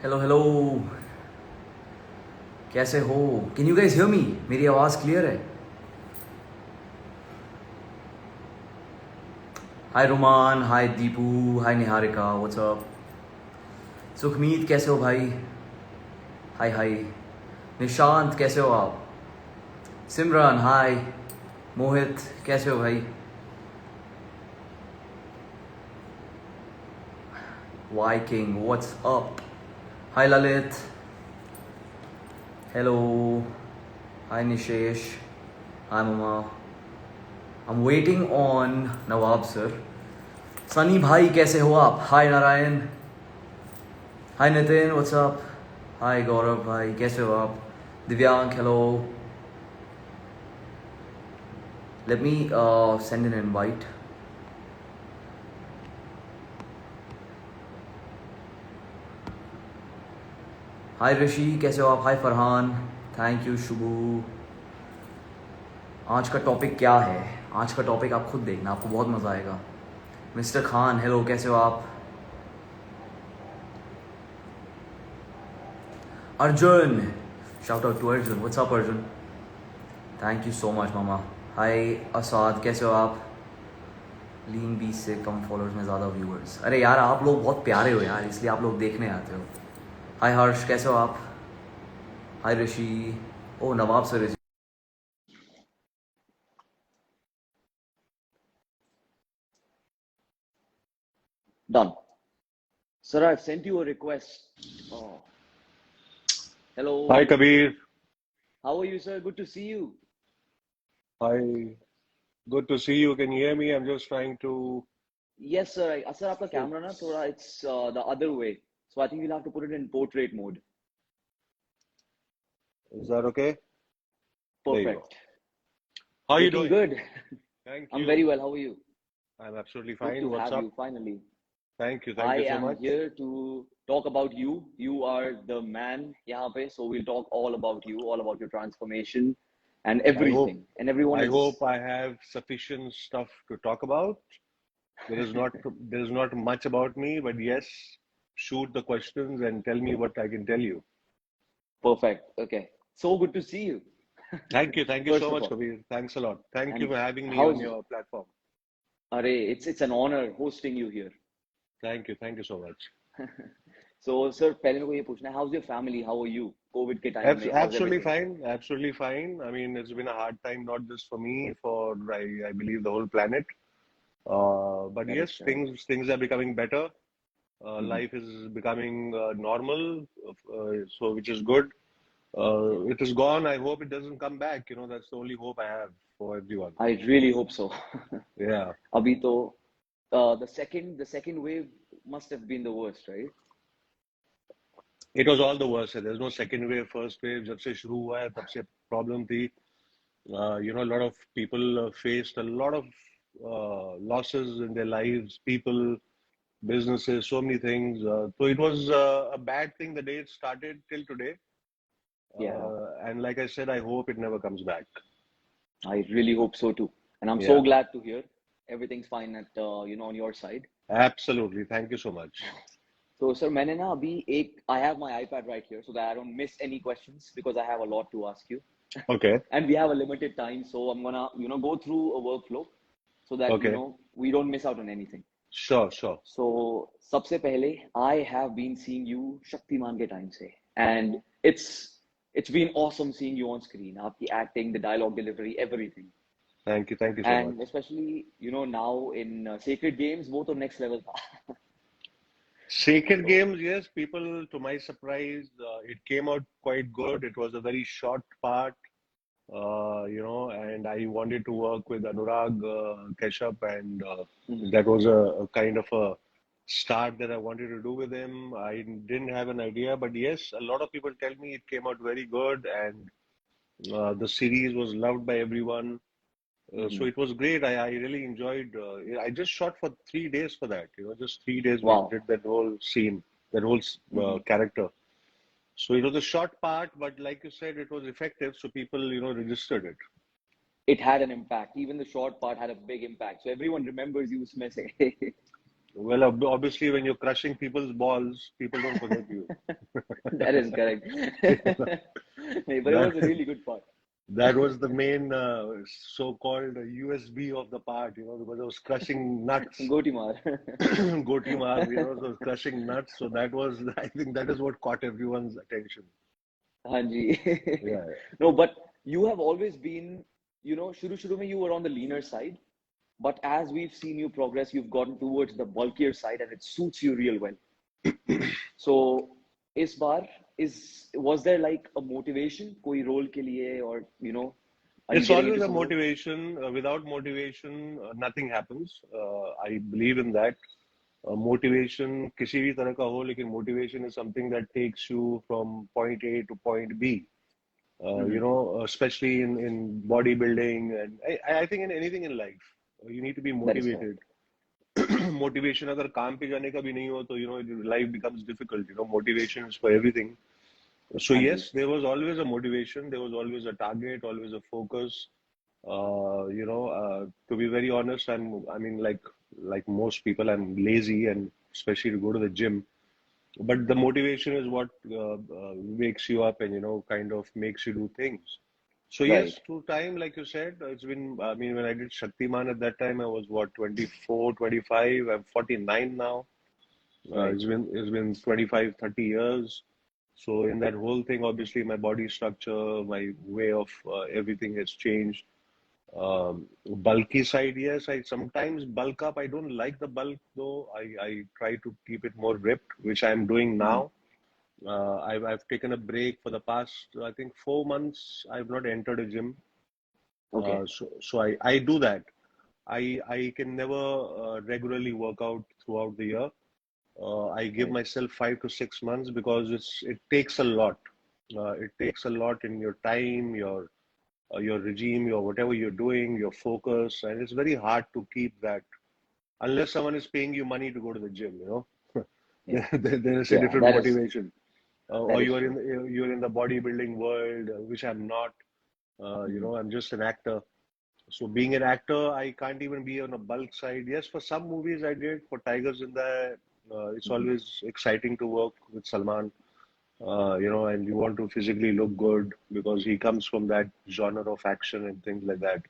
Hello hello, कैसे हो? Can you guys hear me? मेरी आवाज़ क्लियर है? हाय रोमान, हाय दीपू, हाय निहारिका, व्हाट्स अप? सुखमीत कैसे हो भाई? हाय हाय। निशांत कैसे हो आप? सिमरन हाय। मोहित कैसे हो भाई? Y king what's up? Hi Lalit, hello. Hi Nishesh, hi mama. I am waiting on Nawab sir. Sunny भाई कैसे हो आप? Hi Narayan, hi Nitin what's up? Hi Gaurav भाई कैसे हो आप? Divyang hello. Let me send an invite. Hi Rishi कैसे हो आप? Hi Farhan, thank you Shubhu. आज का टॉपिक क्या है? आज का टॉपिक आप खुद देखना, आपको बहुत मज़ा आएगा। मिस्टर खान हेलो, कैसे हो आप? Arjun, shout out to Arjun, what's up Arjun? Thank you so much मामा। हाय असाद कैसे हो आप? लीन 20 से कम फॉलोअर्स में ज़्यादा व्यूअर्स। अरे यार आप लोग बहुत प्यारे हो यार, इसलिए आप लोग देखने आते हो। हाय हर्ष कैसे हो आप? हाय ऋषि। ओ नवाब sir Rishi. Done. Sir, I've sent you a request. Oh, Hi hello. Kabir. How are you, sir? Good to see you. Hi. Good to see you. Can you hear me? I'm just trying to. Yes, sir. Sir, आपका So, camera ना थोड़ा it's the other way. So I think you'll have to put it in portrait mode. is that okay? There you go. Perfect. How are you Looking doing? good. Thank I'm you. very well. How are you? I'm absolutely Good fine. to What's have up? you finally. Thank you. I Thank you so am much. here to talk about you. You are the man यहाँ पे. So we'll talk all about you, all about your transformation and I hope everything. And everyone I is hope I have sufficient stuff to talk about. There is not there is not much about me, but yes, shoot the questions and tell me what I can tell you. perfect. Okay. So good to see you. Thank you. Thank you First so of much, all. Kabir. Thanks a lot. Thank you And for having me on how's your platform. Array, it's an honor hosting you here. Thank you. Thank you so much. So sir, पहले मेरे को ये पूछना है, how's your family? How are you? COVID के time में, how's Absolutely everything? fine. Absolutely fine. I mean, it's been a hard time, not just for me, for I believe the whole planet. But Correct, yes, correct. things are becoming better. Hmm. Life is becoming normal, so which is good. Yeah, It is gone. I hope it doesn't come back. You know, that's the only hope I have for everyone. I really hope so. Yeah. अभी तो the second wave must have been the worst, right? It was all the worse. There's no second wave, first wave. जब से शुरू हुआ है, तब से problem थी. A lot of people faced a lot of losses in their lives, people, businesses, so many things. So it was a bad thing the day it started till today. Yeah, And like I said, I hope it never comes back. I really hope so too. And I'm so Yeah, glad to hear everything's fine at on your side. absolutely. Thank you so much. So sir, मैंने ना अभी एक I have my iPad right here so that I don't miss any questions because I have a lot to ask you. Okay, And we have a limited time, so I'm gonna go through a workflow so that okay. we don't miss out on anything. Sure, sure. So सबसे पहले I have been seeing you Shaktimaan के time से, and it's been awesome seeing you on screen. आपकी acting, the dialogue delivery, everything. Thank you so much. And especially now in Sacred Games वो तो next level था. Sacred So Games, yes, people, to my surprise, it came out quite good. It was a very short part. And I wanted to work with Anurag Kashyap, and mhm. that was a kind of a start that I wanted to do with him. I didn't have an idea, but yes, a lot of people tell me it came out very good, and the series was loved by everyone. So Mhm. it was great. I really enjoyed. I just shot for 3 days for that. Just 3 days we Wow. did that whole scene, that whole Mhm. character. So it was a short part, but like you said, it was effective. So people, registered it. It had an impact. Even the short part had a big impact. So everyone remembers you उसमें से. Well, obviously, when you're crushing people's balls, people don't forget you. That is correct. Nee, but it was a That really good part. that was the main so-called USB of the part, because I was crushing nuts. Gotimar. Goti Mar, so I was crushing nuts. So that was, I think, that is what caught everyone's attention. Hanji. Yeah. No, but you have always been, shuru mein you were on the leaner side, but as we've seen you progress, you've gotten towards the bulkier side and it suits you real well. So, इस बार was there like a motivation कोई role के लिए, or are you It's getting always into a some role? motivation. Without motivation, nothing happens. I believe in that. Motivation, किसी भी तरह का हो, लेकिन motivation is something that takes you from point A to point B. Especially in bodybuilding, and I think in anything in life, you need to be That is correct. motivated. Motivation अगर काम पे जाने का भी नहीं हो तो life becomes difficult. Motivation is for everything. So Hanji. yes, there was always a motivation, there was always a target, always a focus. To be very honest, I mean, like most people, I'm lazy, and especially to go to the gym. But the motivation is what wakes you up and kind of makes you do things. So Right. yes, through time, like you said, it's been. I mean, when I did Shaktiman at that time, I was what, 24, 25. I'm 49 now. Right. It's been 25, 30 years. So in that whole thing, obviously, my body structure, my way of everything has changed. Bulky side, yes, I sometimes bulk up. I don't like the bulk though. I try to keep it more ripped, which I'm doing Mhm. now. I've taken a break for the past, I think, 4 months. I've not entered a gym. Okay. So I do that. I can never regularly work out throughout the year. I give Right. myself 5 to 6 months because it takes a lot. It takes a lot in your time, your regime, your whatever you're doing, your focus, and it's very hard to keep that unless someone is paying you money to go to the gym. Yeah. There is a Yeah. different motivation. That Or is you are true. in the bodybuilding world, which I'm not. Mhm. I'm just an actor. So being an actor, I can't even be on a bulk side. Yes, for some movies I did. For Tigers in the, it's Mhm. always exciting to work with Salman. And you want to physically look good because he comes from that genre of action and things like that.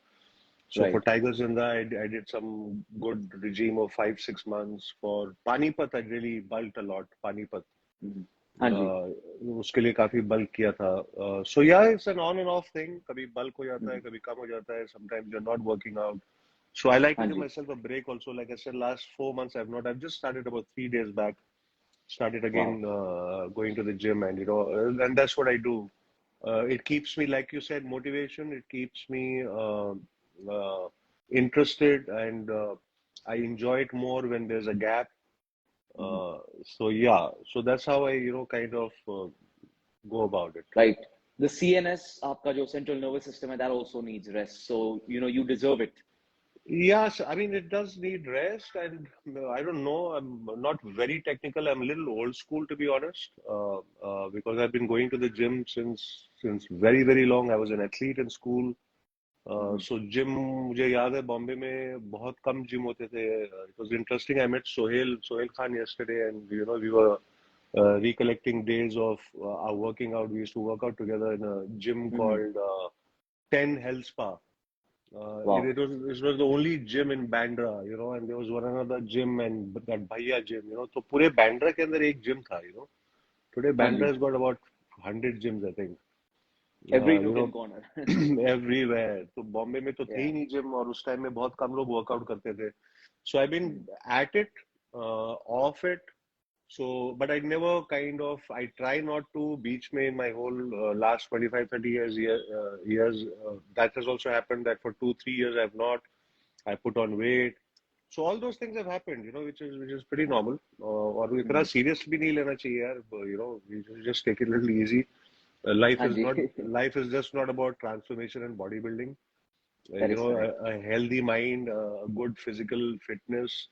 So for Right. Tigers in the, I did some good regime of 5, 6 months. For Panipat, I really bulked a lot. Panipat. Mhm. Hanji. Uh, उसके लिए काफी bulk किया था. So yeah, it's an on and off thing. कभी bulk हो जाता है, Mhm. कभी कम हो जाता है. Sometimes you're not working out. So I like to give Hanji. myself a break also. Like I said, last 4 months I've not. I've just started about 3 days back. Started again Wow. going to the gym, and that's what I do. It keeps me, like you said, motivation. It keeps me uh, interested, and I enjoy it more when there's a gap. Mhm. So yeah, so that's how I, kind of go about it. Right. The CNS, आपका जो central nervous system है, that also needs rest. So, you deserve it. Yes, I mean, it does need rest, and I don't know. I'm not very technical. I'm a little old school, to be honest, because I've been going to the gym since very, very long. I was an athlete in school. Mhm. So gym, मुझे याद है बॉम्बे में बहुत कम gym होते थे. It was interesting. I met Sohail Khan yesterday, and we were recollecting days of our working out. We used to work out together in a gym Mhm. called Ten Health Spa. Wow. It was the only gym in Bandra, and there was one another gym and that Bhaiya gym. So पूरे Bandra के अंदर एक gym था. Today Bandra Hanji. has got about 100 gyms, I think. Every You nook and know, corner. everywhere. तो बॉम्बे में तो थे Yeah. ही नहीं जिम, और उस टाइम में बहुत कम लोग वर्कआउट करते थे. So I've been Mhm. at it, off it. So, but I try not to beach me in my whole last 25, 30 years. That has also happened that for 2, 3 years I've not. I put on weight. So all those things have happened, which is pretty normal. और इतना Mhm. serious भी नहीं लेना चाहिए यार. We should just take it a little easy. Hanji. Life is just not about transformation and bodybuilding. That is correct. A healthy mind, a good physical fitness.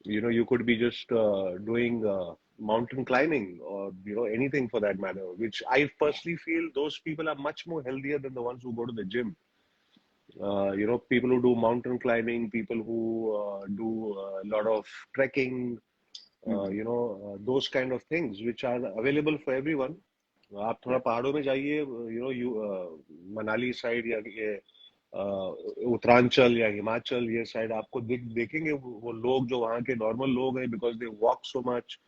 You could be just doing mountain climbing, or anything for that matter. Which I personally feel those people are much more healthier than the ones who go to the gym. People who do mountain climbing, people who do a lot of trekking, Hmm. those kind of things which are available for everyone. आप थोड़ा Yeah. पहाड़ों में जाइए, Manali side या ये उत्तरांचल या हिमाचल ये side आपको देखेंगे वो लोग जो वहाँ के नॉर्मल लोग हैं, because they walk so much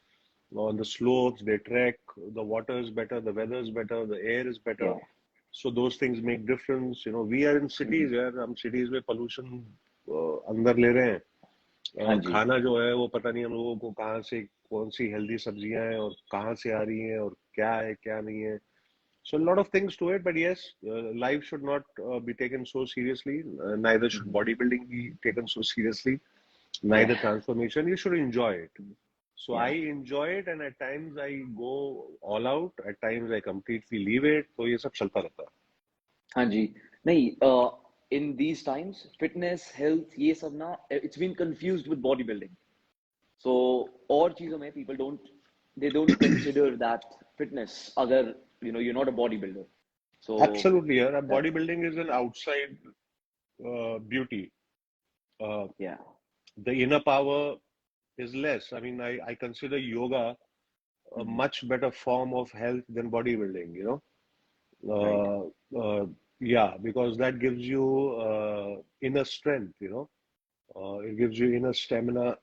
on the slopes, they trek, the water is better, the weather is better, the air is better. Yeah. So those things make difference. We are in Hmm. cities यार, हम cities में pollution अंदर ले रहे हैं. हाँ जी. खाना जो है वो पता नहीं हम लोगों को कहाँ से कौन सी हेल्दी सब्जियां हैं और कहाँ से आ रही हैं और क्या है क्या नहीं है. So a lot of things to it, but yes, life should not be taken so seriously. Neither should Hmm. bodybuilding be taken so seriously. Yeah. Neither transformation. You should enjoy it. So I Yeah. enjoy it, and at times I go all out. At times I completely leave it. तो ये सब चलता रहता है. हाँ जी. नहीं, in these times fitness health ये सब ना, it's been confused with bodybuilding. So और चीजों में they don't consider that fitness अगर you're not a bodybuilder. So Absolutely, yeah. that, Bodybuilding is an outside beauty. Uh, yeah. the inner power is less. I mean, I consider yoga a Hmm. much better form of health than bodybuilding, Right. Yeah, because that gives you inner strength, it gives you inner stamina.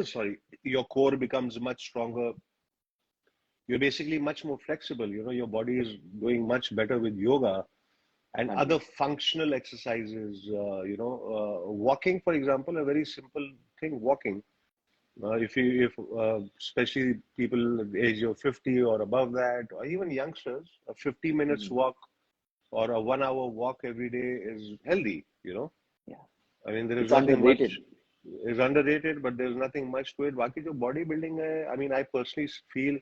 Sorry, your core becomes much stronger. You're basically much more flexible. Your body is doing much better with yoga and हाँ जी. other functional exercises. Walking, for example, a very simple thing, walking. If especially people at the age of 50 or above that, or even youngsters, a 50 minutes Hmm. walk or a 1 hour walk every day is healthy, Yeah. I mean, there is It's nothing much, underrated. is underrated, but there's nothing much to it. बाकी जो body building है, I mean, I personally feel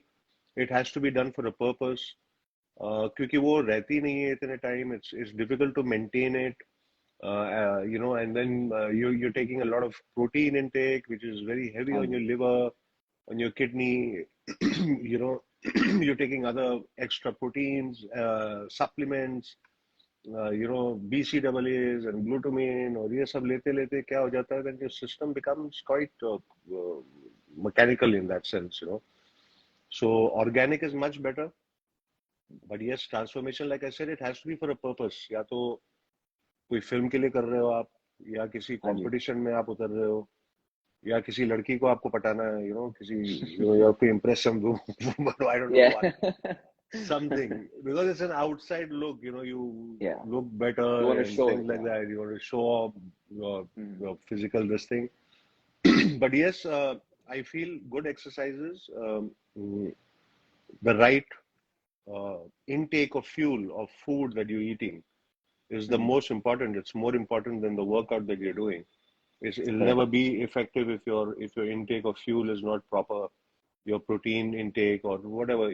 it has to be done for a purpose. क्योंकि वो रहती नहीं है इतने time. It's difficult to maintain it. And then you're taking a lot of protein intake, which is very heavy हाँ on your ji. liver, on your kidney. You're taking other extra proteins, supplements, BCAAs and glutamine, और ये सब लेते लेते क्या हो जाता है, then your system becomes quite mechanical in that sense. So organic is much better, but yes, transformation, like I said, it has to be for a purpose. या तो कोई फिल्म के लिए कर रहे हो आप, या किसी हाँ जी. कंपटीशन में आप उतर रहे हो, या किसी लड़की को आपको पटाना है, किसी you have to impress some woman, I don't know Yeah. what, something, because it's an outside look, you Yeah. look You better want to and show it, things like yeah. that. You want to show off Hmm. your physical this thing. But yes, I feel good exercises, the right intake of fuel, of food that you're eating is the Hmm. most important. It's more important than the workout that you're doing. It'll never Correct. be effective if your intake of fuel is not proper, your protein intake or whatever,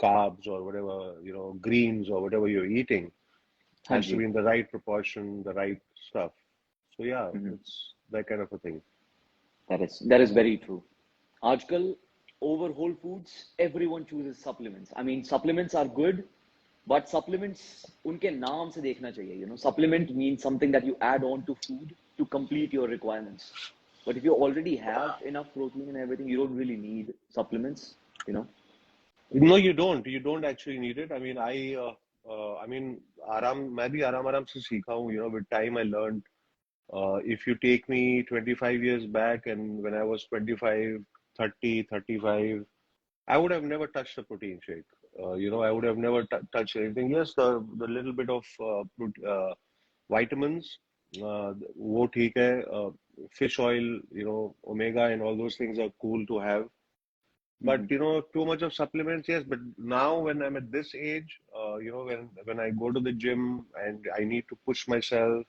carbs or whatever, greens or whatever you're eating हाँ has to ji. be in the right proportion, the right stuff. So yeah, Hmm. it's that kind of a thing. That is very true. आजकल over whole foods, everyone chooses supplements. I mean, supplements are good, but supplements उनके नाम से देखना चाहिए. Supplement means something that you add on to food to complete your requirements. But if you already have enough protein and everything, you don't really need supplements. You know. No, you don't. You don't actually need it. I mean, I mean, मैं भी आराम से सीखा हूँ. With time I learned. If you take me 25 years back and when I was 25, 30, 35, I would have never touched a protein shake. I would have never touched anything. Yes, the little bit of vitamins, वो ठीक है. Fish oil, omega and all those things are cool to have. But Hmm. too much of supplements, yes. But now when I'm at this age, when I go to the gym and I need to push myself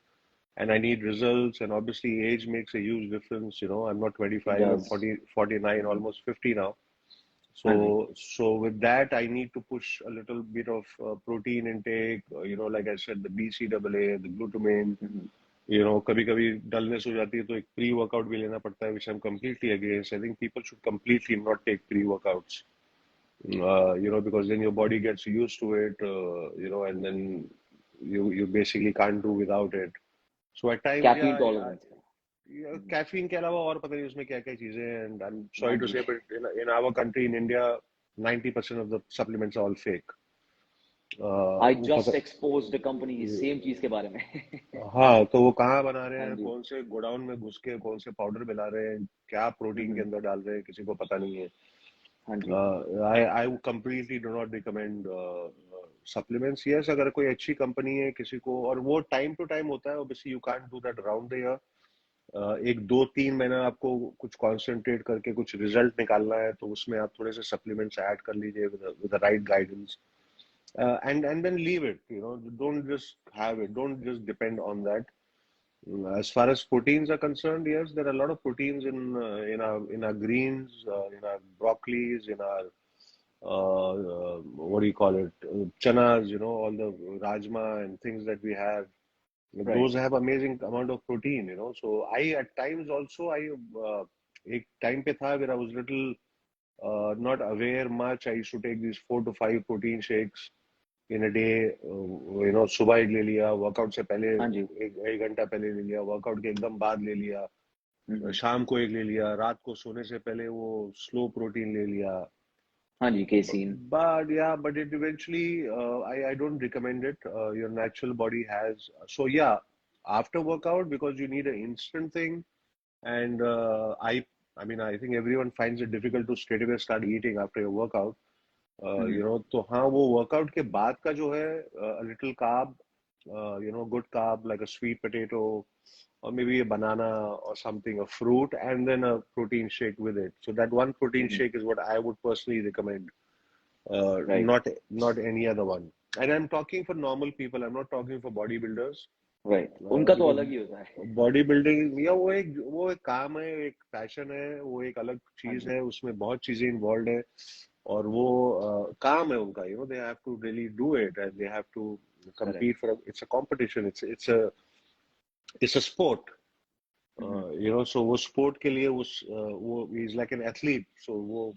and I need results, and obviously age makes a huge difference. I'm not It 25, I'm does. 40, 49, Hmm. almost 50 now. हाँ जी. So with that, I need to push a little bit of protein intake. Like I said, the BCAA, the glutamine. Hmm. कभी कभी dullness हो जाती है तो एक pre workout भी लेना पड़ता है, which I'm completely against. I think people should completely not take pre-workouts. Because then your body gets used to it, and then you basically can't do without it. So at times, caffeine yeah, tolerance का। caffeine के अलावा और पता नहीं उसमें क्या क्या चीजें हैं. And I'm हाँ sorry to ji. say, but in our country, in India, 90% of the supplements are all fake. आई वो जस्ट पता एक्सपोज्ड कंपनी सेम चीज के बारे में। हाँ, तो वो कहाँ बना रहे हाँ हैं, जी। कौन से गोडाउन में घुस के कौन से पाउडर मिला रहे हैं, क्या प्रोटीन के हम्म। अंदर डाल रहे हैं, किसी को पता नहीं है. हाँ जी। I completely do not recommend supplements. Yes, अगर कोई अच्छी कंपनी है किसी को, और वो टाइम टू टाइम होता है, obviously you can't do that around the year. एक 2-3 महीना आपको कुछ कॉन्सेंट्रेट करके कुछ रिजल्ट निकालना है, तो उसमें आप थोड़े से सप्लीमेंट्स ऐड कर लीजिए with the right guidance. And then leave it, don't just have it, don't just depend on that. As far as proteins are concerned, yes, there are a lot of proteins in our greens, in our broccolis, in our what do you call it, chanas, all the rajma and things that we have. Right. Those have amazing amount of protein. So I at times also एक time पे था where I was little not aware much. I used to take these 4 to 5 protein shakes in a day. सुबह एक ले लिया, workout से पहले हाँ जी। एक घंटा पहले ले लिया, वर्कआउट के एकदम बाद ले लिया, हम्म। शाम को एक ले लिया, रात को सोने से पहले वो स्लो प्रोटीन ले लिया. हाँ जी, casein. But it eventually, I don't recommend it. Your natural body has. So yeah, after workout, because you need an instant thing, and I mean, I think everyone finds it difficult to straight away start eating after your workout. तो हाँ, वो workout के बाद का जो है, a little carb, good carb like a sweet potato, or maybe a banana or something, a fruit, and then a protein shake with it. So that one protein shake is what I would personally recommend. Right. Not any other one. And I'm talking for normal people. I'm not talking for bodybuilders. Right, उनका तो Because अलग ही होता है। Body building या वो एक काम है, एक पैशन है, वो एक अलग हाँ चीज जी। है, उसमें बहुत चीजें इन्वॉल्व है, और वो काम है उनका. They have to really do it, and they have to correct. compete for it's a competition, it's a sport. So वो स्पोर्ट के लिए वो इज लाइक एन एथलीट, सो वो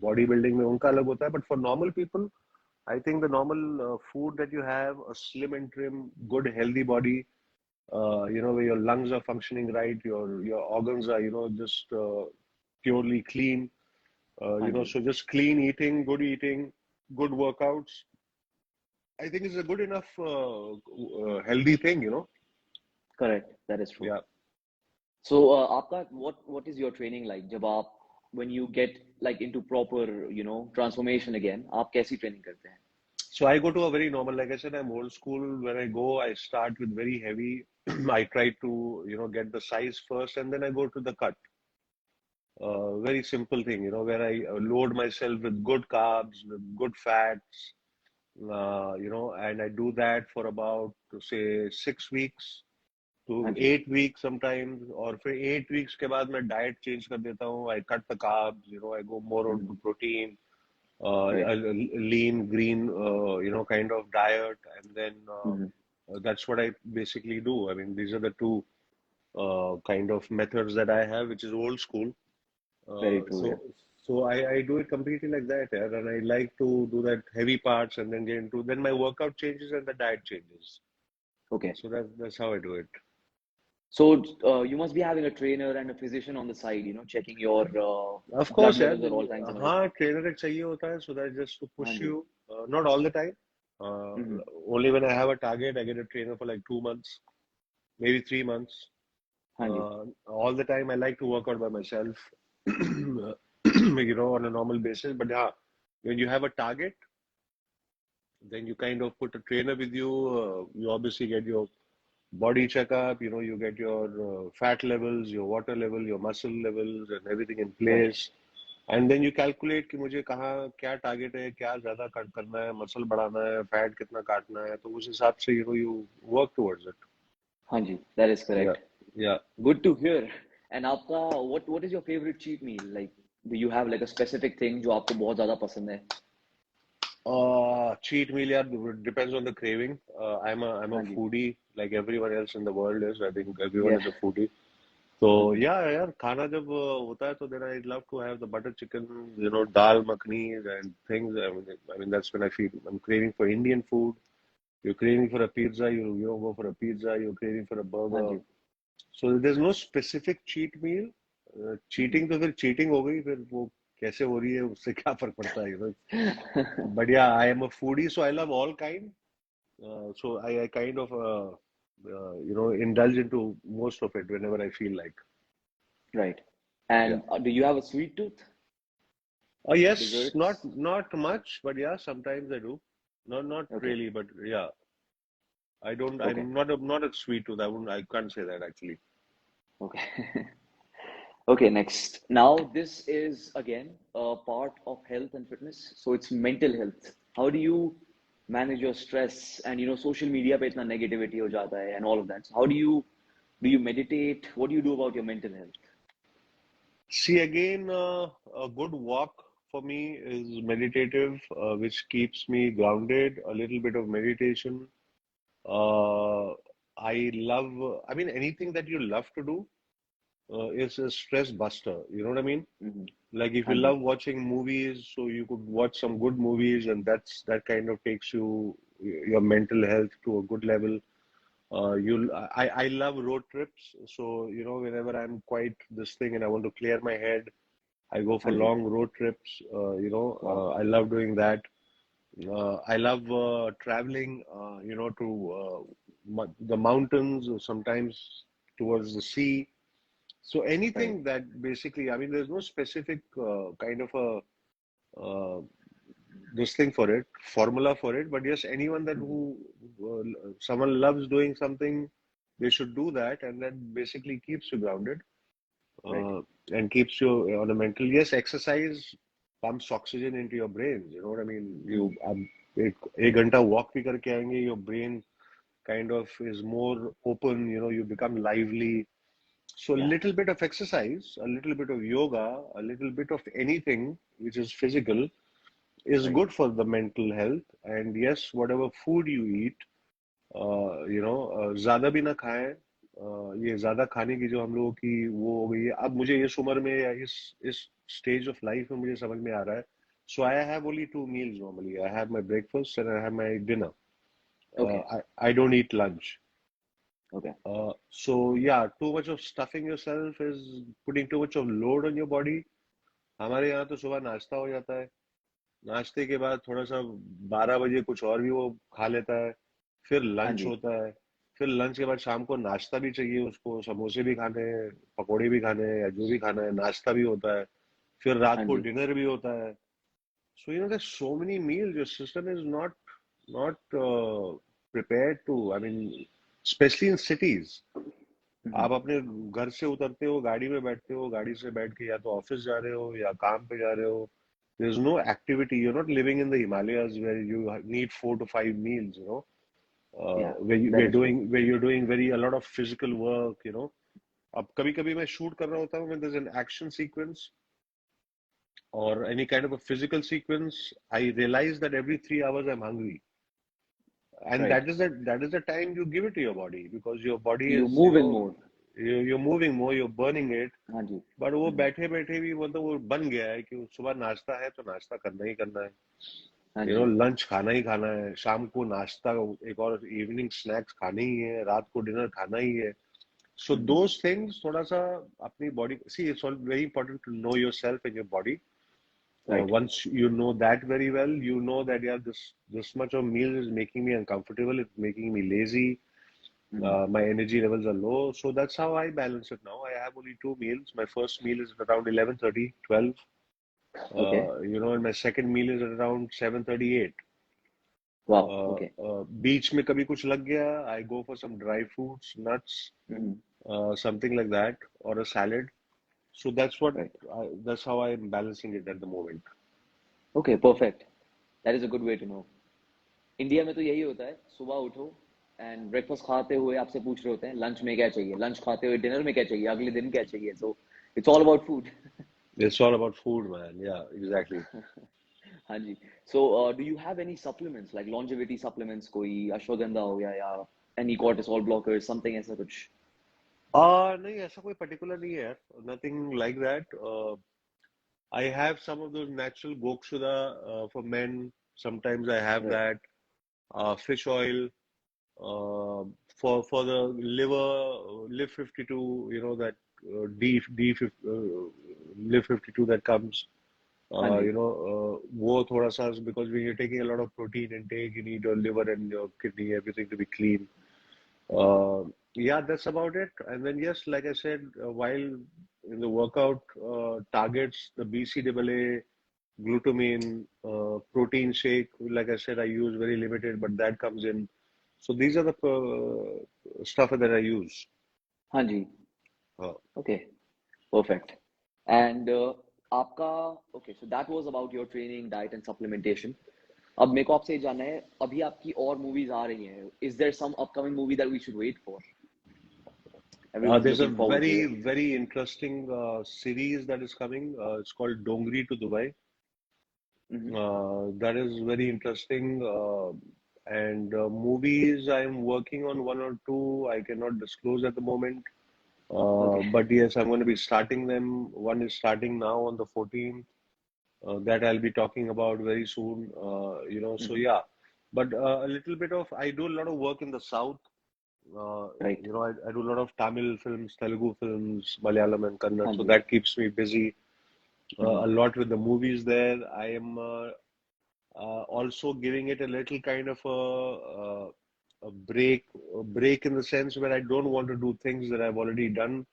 बॉडी बिल्डिंग में उनका अलग होता है. But for normal people, I think the normal food that you have, a slim and trim, good, healthy body, where your lungs are functioning right, your organs are, just purely clean. हाँ जी। So just clean eating, good workouts. I think it's a good enough, healthy thing. Correct, that is true. Yeah. सो आपका what is your training like जब आप when you get like into proper transformation again, आप कैसी training करते हैं? So I go to a very normal, like I said, I'm old school. When I go, I start with very heavy. I try to, get the size first, and then I go to the cut. Very simple thing, where I load myself with good carbs, with good fats, and I do that for about, say, 6 weeks हाँ to ji. 8 weeks sometimes, or for 8 weeks के बाद मैं diet change कर देता हूँ. I cut the carbs, I go more on protein, a right. lean, green, kind of diet, and then that's what I basically do. I mean, these are the two kind of methods that I have, which is old school. Very Uh, true so है। so I do it completely like that, yeah, and I like to do that heavy parts and then get into, then my workout changes and the diet changes. Okay. So that's how I do it. So you must be having a trainer and a physician on the side, checking your Of blood course, yeah. levels at all times and everything. हाँ, trainer एक चाहिए होता है, so that just to हाँ push ji. you. Not all the time. Uh, hmm. Only when I have a target, I get a trainer for like 2 months, maybe 3 months. हाँ जी। All the time, I like to work out by myself, on a normal basis. But yeah, when you have a target, then you kind of put a trainer with you. You obviously get your body checkup. You get your fat levels, your water level, your muscle levels, and everything in right. place. And then you calculate कि मुझे कहाँ क्या target है, क्या ज्यादा cut करना है, muscle बढ़ाना है, फैट कितना काटना है, तो उस हिसाब से you work towards it. हाँ जी, that is Yeah, correct. yeah. Good to hear. And आपका what is your favorite cheat meal? Like, do you have like a specific thing जो आपको बहुत ज़्यादा पसंद है? Cheat meal, yeah, depends on the craving. I'm a हाँ जी। foodie, like everyone else in the world is. I think everyone Yeah. is a foodie. So हाँ जी। yeah, यार खाना जब होता है तो then I love to have the butter chicken, dal makhani and things. I mean that's when I feel I'm craving for Indian food. You're craving for a pizza, you go for a pizza. You're craving for a हाँ burger. जी. So there's no specific cheat meal. Cheating तो फिर cheating हो गई, फिर वो कैसे हो रही है उससे क्या फर्क पड़ता है, you know? But yeah, I am a foodie, so I love all kind. So I kind of indulge into most of it whenever I feel like. Right. Yeah. And do you have a sweet tooth? Yes, Desserts? not much, but yeah, sometimes I do. Not Okay. really, but yeah, I don't. Okay. I'm not a sweet tooth. I can't say that actually. Okay. Okay, next. Now, this is again a part of health and fitness. So it's mental health. How do you manage your stress and social media पे इतना negativity हो जाता है and all of that. So how do you meditate? What do you do about your mental health? See, again, a good walk for me is meditative, which keeps me grounded. A little bit of meditation. Uh, I love. I mean, anything that you love to do is a stress buster. You know what I mean? Mm-hmm. Like if you हाँ जी. love watching movies, so you could watch some good movies, and that kind of takes your mental health to a good level. I love road trips, so whenever I'm quite this thing and I want to clear my head, I go for हाँ जी. long road trips. Wow. I love doing that. I love traveling, to the mountains or sometimes towards the sea. So Right. anything that basically, I mean, there's no specific kind of a uh, this thing for it, formula for it. But yes, anyone that Mm-hmm. who someone loves doing something, they should do that, and that basically keeps you grounded Right. uh, and keeps you on a mental. Yes, exercise pumps oxygen into your brains. You know what I mean? Mm-hmm. एक घंटा walk भी करके आएंगे, your brain kind of is more open. You become lively. So a Yeah. little bit of exercise, a little bit of yoga, a little bit of anything which is physical is Right. good for the mental health. And yes, whatever food you eat, ज्यादा भी ना खाएं। ये ज्यादा खाने की जो हम लोगों की वो हो गई है अब, मुझे इस उम्र में या इस स्टेज ऑफ लाइफ में मुझे समझ में आ रहा है। So I have only 2 meals normally. I have my breakfast and I have my dinner. Okay. I don't eat lunch. Okay. So yeah, too much of stuffing yourself is putting too much of load on your body. हमारे यहाँ तो सुबह नाश्ता हो जाता है, नाश्ते के बाद थोड़ा सा 12 बजे कुछ और भी वो खा लेता है, फिर हाँ लंच जी. होता है, फिर लंच के बाद शाम को नाश्ता भी चाहिए उसको, समोसे भी खाने हैं, पकौड़े भी खाने हैं, या जो भी खाना है, नाश्ता भी होता है, फिर रात हाँ को जी. डिनर भी होता है। सो there's so many meals. Your system is not prepared to, I mean, especially in cities. Mm-hmm. आप अपने घर से उतरते हो, गाड़ी में बैठते हो, गाड़ी से बैठ के या तो ऑफिस जा रहे हो या काम पे जा रहे हो। There's no activity. You're not living in the Himalayas where you need 4 to 5 meals, Yeah. where That is true. you're doing very a lot of physical work. अब कभी कभी मैं शूट कर रहा होता हूँ, when there's an action sequence or any kind of a physical sequence, I realize that every 3 hours I'm hungry. And Right. that is the time you give it to your body, because your body You is, move in more. you're moving more, you're burning it. हाँ जी. But वो Mm-hmm. बैठे बैठे भी मतलब वो बन गया है कि सुबह नाश्ता है तो नाश्ता करना ही करना है, हाँ जी. लंच खाना ही खाना है, शाम को नाश्ता एक और इवनिंग स्नैक्स खाने ही है, रात को डिनर खाना ही है। सो Mm-hmm. दोज थिंग्स थोड़ा सा अपनी body, see it's all very important to know yourself and your body. Right. Once you know that very well, you know that yeah, this much of meal is making me uncomfortable, it's making me lazy, Mm-hmm. my energy levels are low. So that's how I balance it now. I have only 2 meals. My first meal is at around 11:30, 12. Okay. And my second meal is at around 7:38. Wow. Okay. बीच में कभी कुछ लग गया, I go for some dry fruits, nuts, Mm-hmm. something like that, or a salad. So Right. that's how I'm balancing it at the moment. Okay. Perfect. That is a good way to know. India में तो यही होता है, सुबह उठो and breakfast खाते हुए आपसे पूछ रहे होते हैं लंच में क्या चाहिए, लंच खाते हुए डिनर में क्या चाहिए, अगले दिन क्या चाहिए. So it's all about food. It's all about food, man. Yeah, exactly. हाँ जी. So do you have any supplements like longevity supplements, कोई अश्वगंधा हो गया या एनी कॉर्टिसोल ब्लॉकर, समथिंग ऐसा कुछ? नहीं, ऐसा कोई particular नहीं है यार. Nothing like that. I have some of those natural Gokshuda for men. Sometimes I have right. that. fish oil, for the live 52, that live 52 that comes. हाँ जी. वो थोड़ा सा, because when you're taking a lot of protein intake, you need your liver and your kidney, everything to be clean. Yeah, that's about it. And then yes, like I said, while in the workout targets, the BCAA, glutamine, protein shake, like I said, I use very limited, but that comes in. So these are the stuff that I use. हाँ जी. Uh, Okay. Perfect. And आपका okay, so that was about your training, diet and supplementation. अब मेरे को आपसे ये जानना है, अभी आपकी और मूवीज आ रही हैं. Is there some upcoming movie that we should wait for? Everyone's there's a looking forward to very, it. very interesting series that is coming. It's called Dongri to Dubai. That is very interesting. And movies, I'm working on one or two. I cannot disclose at the moment. Okay. But yes, I'm going to be starting them. One is starting now on the 14th. That I'll be talking about very soon. So yeah. But a little bit of, I do a lot of work in the South. Right. I do a lot of Tamil films, Telugu films, Malayalam and Kannada. हाँ So ji. that keeps me busy a lot with the movies there. I am also giving it a little kind of a break in the sense where I don't want to do things that I've already done.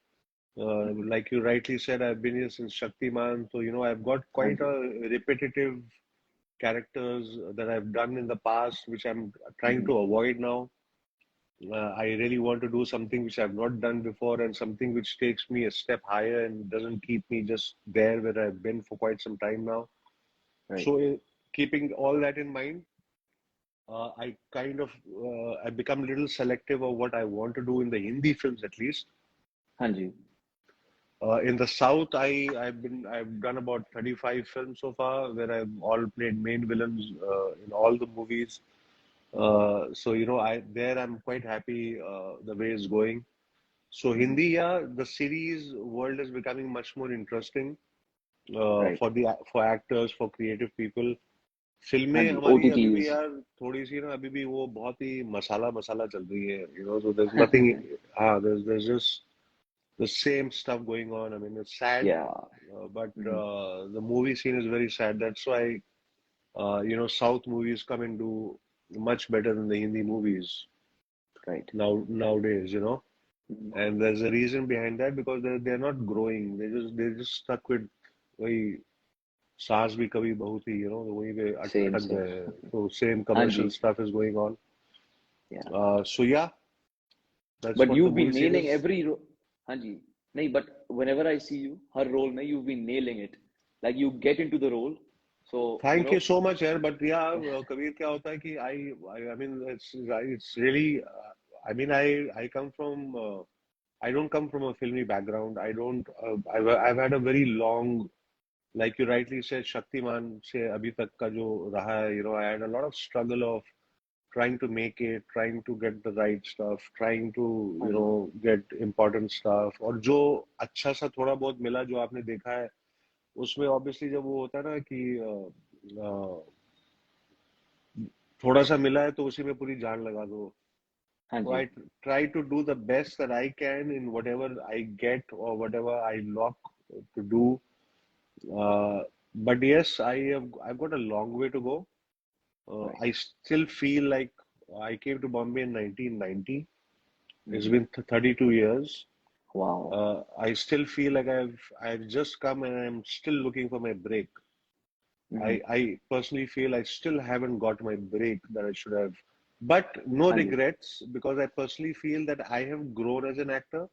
Like you rightly said, I've been here since Shaktiman, so I've got हाँ quite ji. a repetitive characters that I've done in the past, which I'm trying to avoid now. I really want to do something which I've not done before and something which takes me a step higher and doesn't keep me just there where I've been for quite some time now. Right. So, keeping all that in mind, I become a little selective of what I want to do in the Hindi films at least. हाँ जी. In the South, I've done about 35 films so far, where I've all played main villains in all the movies. So I'm quite happy the way it's going. So Hindi, yeah, the series world is becoming much more interesting Right. for actors, for creative people. हाँ फिल्में जी. हमारी अभी भी OTTs. यार थोड़ी सी ना, अभी भी वो बहुत ही मसाला मसाला चल रही है, so there's nothing. There's just the same stuff going on. I mean, it's sad, Yeah. but the movie scene is very sad. That's why South movies come and do much better than the Hindi movies Right. nowadays. And there's a reason behind that, because they're not growing. They just stuck with वही सास भी कभी बहू थी, वहीं पे Same, अटक same. गए हैं. So same हाँ commercial ji. stuff is going on. Yeah. So yeah, that's But what the you've been movie scene nailing is. every role. हाँ जी. नहीं, but whenever I see you, her role में you've been nailing it. Like you get into the role. So, Thank you so much, yaar. But yeah, Kabir, क्या होता है कि I mean, it's really. I mean, I come from. I don't come from a filmy background. I don't. I've had a very long, like you rightly said, Shaktiman से अभी तक का जो रहा है. I had a lot of struggle of trying to make it, trying to get the right stuff, trying to हाँ जी. get important stuff. और जो अच्छा सा थोड़ा बहुत मिला, जो आपने देखा है, उसमें obviously जब वो होता है ना कि थोड़ा सा मिला है तो उसी में पूरी जान लगा दो. हाँ So ji. I try to do the best that I can in whatever I get or whatever I lock to do. But yes, I've got a long way to go. Right. I still feel like I came to Bombay in 1990. It's been 32 years. Wow. I still feel like I've just come and I'm still looking for my break. I personally feel I still haven't got my break that I should have. But no हाँ जी. regrets, because I personally feel that I have grown as an actor.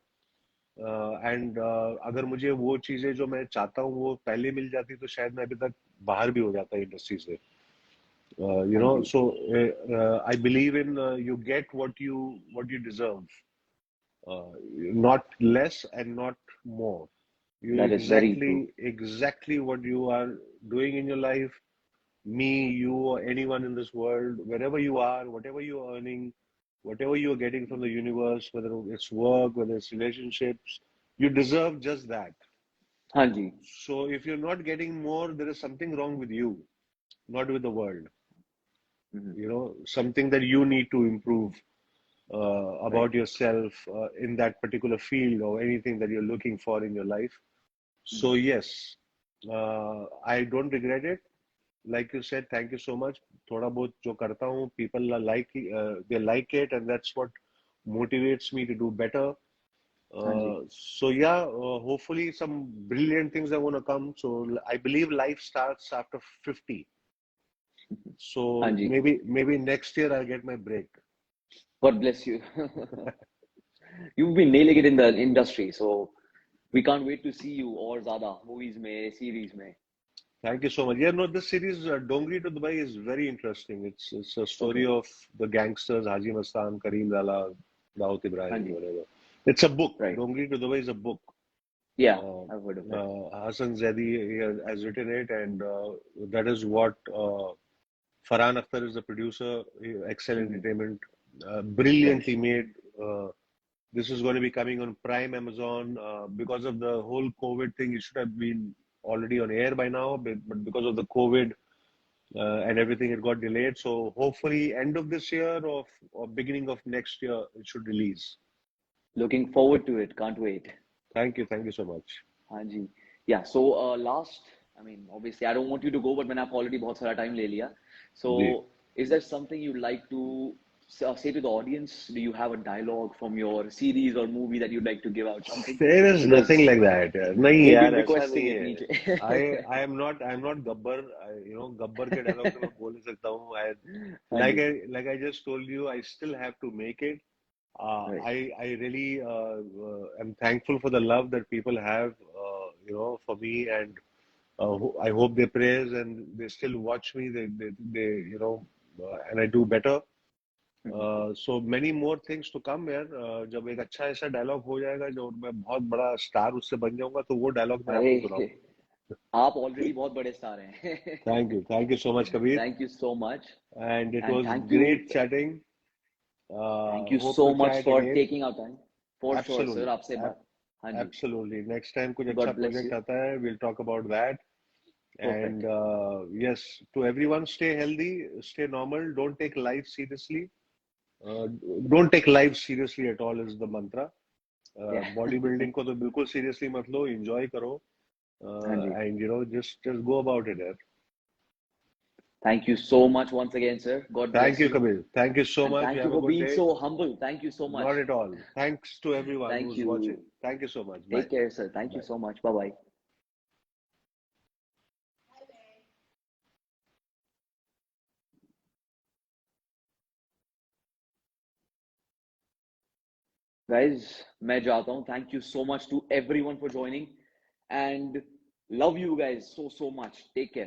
And अगर मुझे वो चीजें जो मैं चाहता हूँ वो पहले मिल जाती तो शायद मैं अभी तक बाहर भी हो जाता इंडस्ट्री से. हाँ जी. So I believe in you get what you deserve, not less and not more. You That is very true. exactly what you are doing in your life. Me, you, or anyone in this world, wherever you are, whatever you're earning, whatever you're getting from the universe, whether it's work, whether it's relationships, you deserve just that. हाँ जी. So if you're not getting more, there is something wrong with you, not with the world. you know, something that you need to improve Right. about yourself in that particular field or anything that you're looking for in your life. So yes, I don't regret it. Like you said, thank you so much. थोड़ा बहुत जो करता हूँ, people are they like it, and that's what motivates me to do better. हाँ जी. So yeah, hopefully some brilliant things are going to come. So I believe life starts after 50. हाँ So ji. maybe next year I'll get my break. God bless you. You've been nailing it in the industry, so we can't wait to see you और ज़्यादा movies में, series में. Thank you so much. Yeah, no, this series Dongri to Dubai is very interesting. It's a story Okay. of the gangsters Haji Mastan, Kareem Lala, Dawood हाँ Ibrahim, ji. whatever. It's a book. Right. Dongri to Dubai is a book. Yeah, Uh, I've heard of it. Hassan Zaidi has written it, and that is what Farhan Akhtar is the producer. Excel Entertainment, Right. brilliantly made. This is going to be coming on Prime Amazon. Because of the whole COVID thing, it should have been already on air by now, but because of the COVID and everything, it got delayed. So hopefully, end of this year or beginning of next year, it should release. Looking forward to it. Can't wait. Thank you so much. हाँ जी. Yeah. So last, I mean, obviously, I don't want you to go, but मैंने आपको already बहुत सारा time ले लिया. So, ji. is there something you'd like to say to the audience? Do you have a dialogue from your series or movie that you'd like to give out? Something? There is Because nothing like that. नहीं एक यार एक ऐसा request नहीं चाहिए है. नीचे. I'm not Gabbar. Gabbar के dialogue तो मैं बोल नहीं सकता हूँ. हाँ जी. Like I just told you, I still have to make it. Right. I really am thankful for the love that people have, for me, and I hope they praise and they still watch me. They and I do better. So many more things to come यार. जब एक अच्छा ऐसा dialogue हो जाएगा जो मैं बहुत बड़ा स्टार उससे बन जाऊंगा तो वो डायलॉग मैं आपको अरे सुनाऊंगा. आप ऑलरेडी बहुत बड़े स्टार हैं. Thank you so much, Kabir, Thank you so much. and it And was thank great you. chatting. Thank you Hope so to much chat for again. taking our time. For sure, sir. Absolutely. आपसे बात. हाँ जी. Absolutely. Next time कुछ अच्छा God bless project you. आता है, we'll talk about that. Perfect. And yes, to everyone, stay healthy, stay normal, don't take life seriously. Don't take life seriously at all is the mantra. Yeah. Bodybuilding को तो बिल्कुल seriously मत लो, enjoy करो, हाँ जी. and just go about it. यार. Thank you so much once again, sir. God Thank bless you, you. Kabir. Thank you so And much. thank You you have a for good being day. so humble. Thank you so much. Not at all. Thanks to everyone Thank who's you. watching. Thank you so much. Bye. Take care, sir. Thank you Bye. so much. Bye-bye. Guys, मैं जाता हूँ. Thank you so much to everyone for joining. And love you guys so much. Take care.